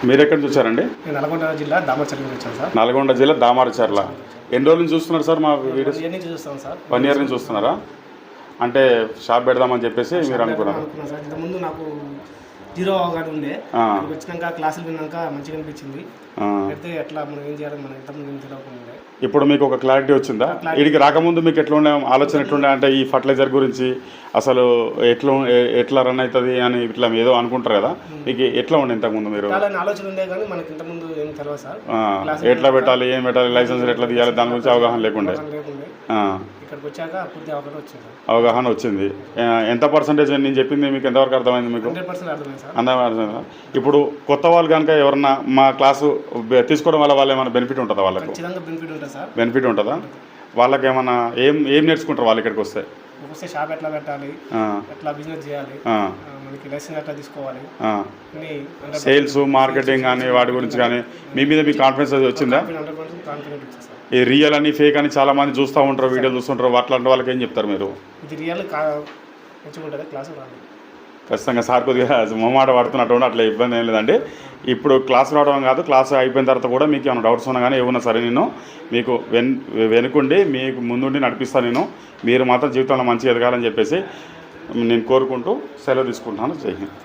మీరు ఎక్కడ చూసారండి? నేను నల్గొండ జిల్లా దామరచర్ల నుంచి వచ్చాను సార్. నల్గొండ జిల్లా దామరచర్ల. ఎన్ని రోజుల నుంచి చూస్తున్నారు సార్ మా వీడియోస్? 1 నుంచి చూస్తాను సార్. 1 ఇయర్ నుంచి చూస్తున్నారా? అంటే షాప్ పెడదామని చెప్పేసి మీరు అనుకున్నారు? అనుకున్నాను సార్. ఇంతకుముందు నాకు జీరో అవగాహన ఉండే, వచ్చినాక క్లాసులు విన్నాక మంచిగా అనిపించింది. అయితే ఎట్లా మనం ఏం చేయాలి, మనం ఇంతకుముందు ఏం తెలియకుండా. ఇప్పుడు మీకు ఒక క్లారిటీ వచ్చిందా? వీడికి రాకముందు మీకు ఎట్లా ఉండే ఆలోచన, ఎట్లుండే అంటే ఈ ఫర్టిలైజర్ గురించి అసలు ఎట్లా రన్ అవుతుంది అని ఇట్లా ఏదో అనుకుంటారు కదా, మీకు ఎట్లా ఉండే ఇంతకుముందు? మీరు ఆలోచన ఉండే కానీ మనకి ఇంతకుముందు ఏం తెలియదు సార్. ఎట్లా పెట్టాలి, ఏం పెట్టాలి, లైసెన్స్ ఎట్లా తీయాలి, దాని గురించి అవగాహన లేకుండే. ఇక్కడికి వచ్చాక పూర్తి అవగాహన వచ్చింది. ఎంత పర్సెంటేజ్ నేను చెప్పింది మీకు ఎంతవరకు అర్థమైంది? మీకు 100% అర్థమైంది సార్. 100%. ఇప్పుడు కొత్త వాళ్ళు కనుక ఎవరన్నా మా క్లాసు తీసుకోవడం వల్ల వాళ్ళు ఏమైనా బెనిఫిట్ ఉంటుందా? వాళ్ళకు బెనిఫిట్ ఉంటుందా? వాళ్ళకి ఏమన్నా ఏం నేర్చుకుంటారు వాళ్ళు ఇక్కడికి వస్తే? షాప్ ఎట్లా పెట్టాలి, ఎట్లా బిజినెస్ చేయాలి, మనకి లైసెన్స్ ఎట్లా తీసుకోవాలి, సేల్స్, మార్కెటింగ్ కానీ వాటి గురించి కానీ మీ మీద మీకు కాన్ఫిడెన్స్ అది వచ్చిందా? ఈ రియల్ అని ఫేక్ అని చాలా మంది చూస్తూ ఉంటారు, వీడియో చూస్తుంటారు, అట్లాంటి వాళ్ళకి ఏం చెప్తారు మీరు? ఇది రియల్ క్లాస్ ఖచ్చితంగా సార్ కొద్దిగా మొమ్మాట పడుతున్నట్టు అట్లా ఇబ్బంది ఏం లేదండి. ఇప్పుడు క్లాస్ రావడం కాదు, క్లాస్ అయిపోయిన తర్వాత కూడా మీకు ఏమైనా డౌట్స్ ఉన్నా కానీ ఏమన్నా సరే నేను మీకు వెనుకుండి మీకు ముందుండి నడిపిస్తాను. మీరు మాత్రం జీవితంలో మంచిగా ఎదగాలని చెప్పేసి నేను కోరుకుంటూ సెలవు తీసుకుంటున్నాను. జై హింద్.